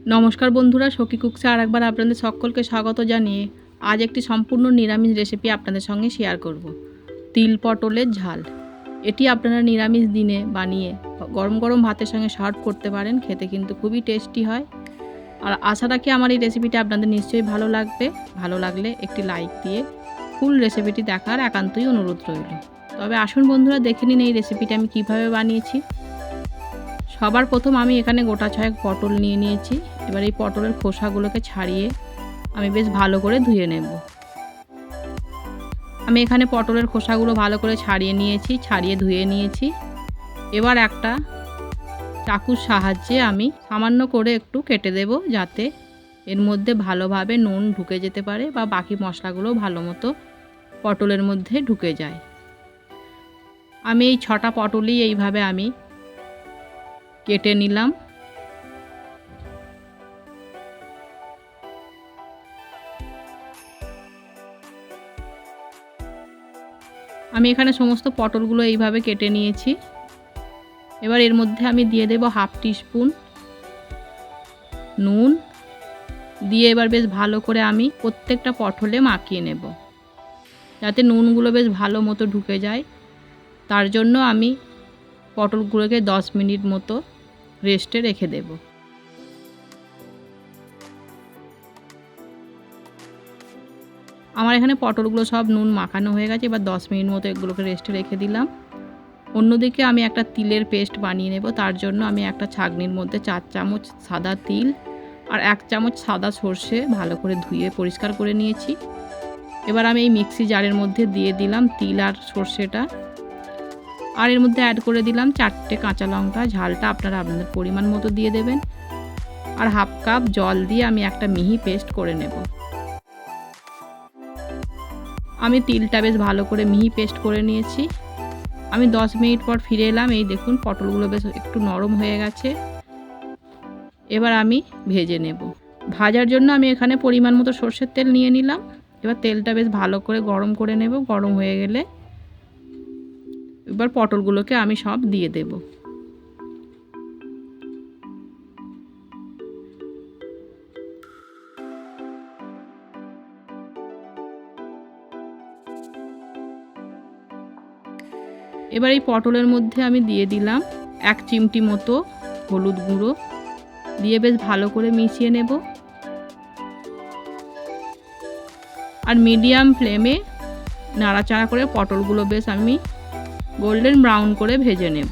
নমস্কার বন্ধুরা, সখী কুকসে আরেকবার আপনাদের সকলকে স্বাগত জানিয়ে আজ একটি সম্পূর্ণ নিরামিষ রেসিপি আপনাদের সঙ্গে শেয়ার করব। তিল পটলের ঝাল। এটি আপনারা নিরামিষ দিনে বানিয়ে গরম গরম ভাতের সঙ্গে সার্ভ করতে পারেন, খেতে কিন্তু খুবই টেস্টি হয়। আর আশা রাখি আমার এই রেসিপিটা আপনাদের নিশ্চয়ই ভালো লাগবে। ভালো লাগলে একটি লাইক দিয়ে ফুল রেসিপিটি দেখার একান্তই অনুরোধ রইল। তবে আসুন বন্ধুরা, দেখে নিন এই রেসিপিটা আমি কিভাবে বানিয়েছি। সবার প্রথম আমি এখানে গোটা ছয়েক পটল নিয়ে নিয়েছি। এবার এই পটলের খোসাগুলোকে ছাড়িয়ে আমি বেশ ভালো করে ধুয়ে নেব। আমি এখানে পটলের খোসাগুলো ভালো করে ছাড়িয়ে ধুয়ে নিয়েছি। এবার একটা চাকুর সাহায্যে আমি সামান্য করে একটু কেটে দেব, যাতে এর মধ্যে ভালোভাবে নুন ঢুকে যেতে পারে বা বাকি মশলাগুলো ভালো মতো পটলের মধ্যে ঢুকে যায়। আমি এই 6টা পটলই এইভাবে আমি কেটে নিলাম। আমি এখানে সমস্ত পটলগুলো এইভাবে কেটে নিয়েছি। এবার এর মধ্যে আমি দিয়ে দেব 1/2 টিস্পুন নুন দিয়ে এবার বেশ ভালো করে আমি প্রত্যেকটা পটলে মাখিয়ে নেব, যাতে নুনগুলো বেশ ভালো মতো ঢুকে যায়। তার জন্য আমি পটলগুলোকে 10 মিনিট মতো রেস্টে রেখে দেব। আমার এখানে পটলগুলো সব নুন মাখানো হয়ে গেছে। এবার 10 মিনিট মতো এগুলোকে রেস্টে রেখে দিলাম। অন্যদিকে আমি একটা তিলের পেস্ট বানিয়ে নেব। তার জন্য আমি একটা ছাঁকনির মধ্যে 4 চামচ সাদা তিল আর 1 চামচ সাদা সর্ষে ভালো করে ধুয়ে পরিষ্কার করে নিয়েছি। এবার আমি এই মিক্সি জারের মধ্যে দিয়ে দিলাম তিল আর সর্ষেটা, আর এর মধ্যে অ্যাড করে দিলাম 4টে কাঁচা লঙ্কা। ঝালটা আপনারা আপনাদের পরিমাণ মতো দিয়ে দেবেন। আর 1/2 কাপ জল দিয়ে আমি একটা মিহি পেস্ট করে নেব। আমি তিলটা বেশ ভালো করে মিহি পেস্ট করে নিয়েছি। আমি 10 মিনিট পর ফিরে এলাম। এই দেখুন পটলগুলো বেশ একটু নরম হয়ে গেছে। এবার আমি ভেজে নেব। ভাজার জন্য আমি এখানে পরিমাণ মতো সর্ষের তেল নিয়ে নিলাম। এবার তেলটা বেশ ভালো করে গরম করে নেব। গরম হয়ে গেলে এবার পটলগুলোকে আমি সব দিয়ে দেব। এবার এই পটলের মধ্যে আমি দিয়ে দিলাম 1 চিমটি মতো হলুদ গুঁড়ো দিয়ে বেশ ভালো করে মিশিয়ে নেব। আর মিডিয়াম ফ্লেমে নাড়াচাড়া করে পটলগুলো বেশ আমি গোল্ডেন ব্রাউন করে ভেজে নেব।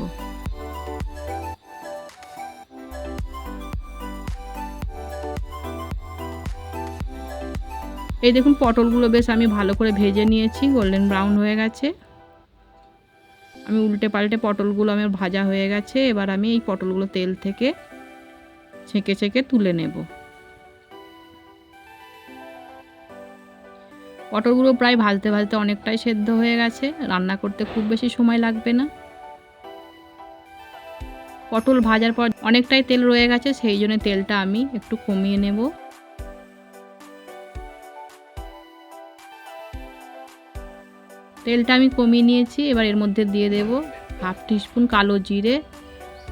এই দেখুন পটলগুলো বেশ আমি ভালো করে ভেজে নিয়েছি, গোল্ডেন ব্রাউন হয়ে গেছে। আমি উল্টে পাল্টে পটলগুলো আমার ভাজা হয়ে গেছে। এবার আমি এই পটলগুলো তেল থেকে ছেঁকে ছেঁকে তুলে নেব। পটলগুলো প্রায় ভাজতে ভাজতে অনেকটাই সেদ্ধ হয়ে গেছে, রান্না করতে খুব বেশি সময় লাগবে না। পটল ভাজার পর অনেকটাই তেল রয়ে গেছে, সেই জন্য তেলটা আমি একটু কমিয়ে নেব। তেলটা আমি কমিয়ে নিয়েছি। এবার এর মধ্যে দিয়ে দেব 1/2 টিস্পুন কালো জিরে,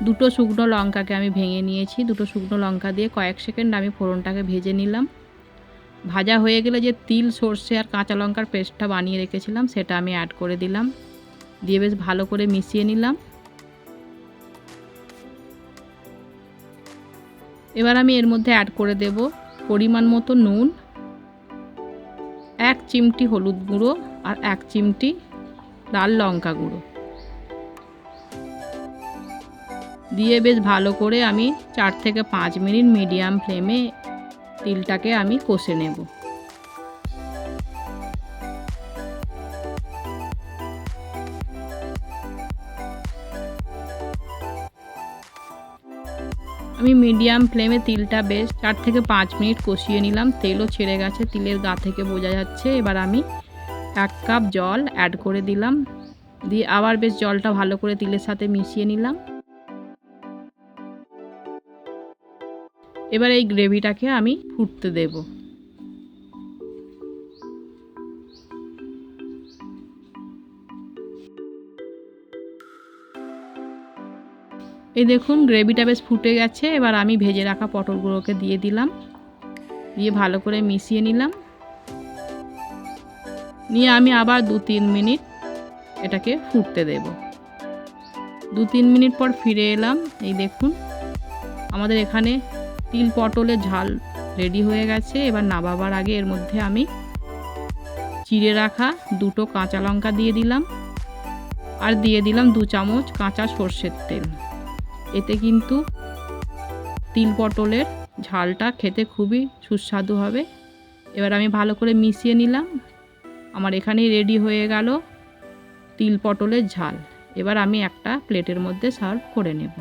2টো শুকনো লঙ্কাকে আমি ভেঙে নিয়েছি। 2টো শুকনো লঙ্কা দিয়ে কয়েক সেকেন্ড আমি ফোড়নটাকে ভেজে নিলাম। ভাজা হয়ে গেলে যে তিল সর্ষে আর কাঁচা লঙ্কার পেস্টটা বানিয়ে রেখেছিলাম সেটা আমি অ্যাড করে দিলাম, দিয়ে বেশ ভালো করে মিশিয়ে নিলাম। এবার আমি এর মধ্যে অ্যাড করে দেব পরিমাণ মতো নুন, 1 চিমটি হলুদ গুঁড়ো আর 1 চিমটি লাল লঙ্কা গুঁড়ো দিয়ে বেশ ভালো করে আমি 4 থেকে 5 মিনিট মিডিয়াম ফ্লেমে তিলটাকে আমি কষে নেব। আমি মিডিয়াম ফ্লেমে তিলটা বেশ 4 থেকে 5 মিনিট কষিয়ে নিলাম। তেলও ছেড়ে গেছে, তিলের গা থেকে বোঝা যাচ্ছে। এবার আমি 1 কাপ জল অ্যাড করে দিলাম, দিয়ে আবার বেশ জলটা ভালো করে তিলের সাথে মিশিয়ে নিলাম। এবার এই গ্রেভিটাকে আমি ফুটতে দেব। এই দেখুন গ্রেভিটা বেশ ফুটে গেছে। এবার আমি ভেজে রাখা পটলগুলোকে দিয়ে দিলাম, দিয়ে ভালো করে মিশিয়ে নিলাম। নিয়ে আমি আবার 2-3 মিনিট এটাকে ফুটতে দেব। 2-3 মিনিট পর ফিরে এলাম। এই দেখুন আমাদের এখানে তিল পটলের ঝাল রেডি হয়ে গেছে। এবার নামাবার আগে এর মধ্যে আমি চিড়ে রাখা 2টো কাঁচা লঙ্কা দিয়ে দিলাম, আর দিয়ে দিলাম 2 চামচ কাঁচা সর্ষের তেল। এতে কিন্তু তিল পটলের ঝালটা খেতে খুবই সুস্বাদু হবে। এবার আমি ভালো করে মিশিয়ে নিলাম। আমার এখানেই রেডি হয়ে গেল তিল পটলের ঝাল। এবার আমি একটা প্লেটের মধ্যে সার্ভ করে নেব।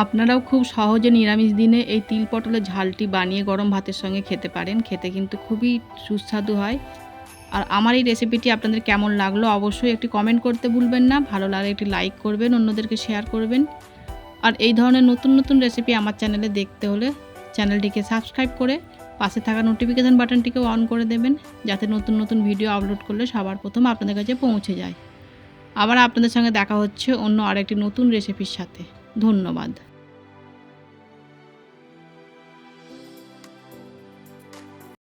আপনারাও খুব সহজে নিরামিষ দিনে এই তিল পটলের ঝালটি বানিয়ে গরম ভাতের সঙ্গে খেতে পারেন। খেতে কিন্তু খুবই সুস্বাদু হয়। আর আমার এই রেসিপিটি আপনাদের কেমন লাগলো অবশ্যই একটি কমেন্ট করতে ভুলবেন না। ভালো লাগলে একটি লাইক করবেন, অন্যদেরকে শেয়ার করবেন। আর এই ধরনের নতুন নতুন রেসিপি আমার চ্যানেলে দেখতে হলে চ্যানেলটিকে সাবস্ক্রাইব করে পাশে থাকা নোটিফিকেশান বাটনটিকেও অন করে দেবেন, যাতে নতুন নতুন ভিডিও আপলোড করলে সবার প্রথম আপনাদের কাছে পৌঁছে যায়। আবার আপনাদের সঙ্গে দেখা হচ্ছে অন্য আরেকটি নতুন রেসিপির সাথে। ধন্যবাদ।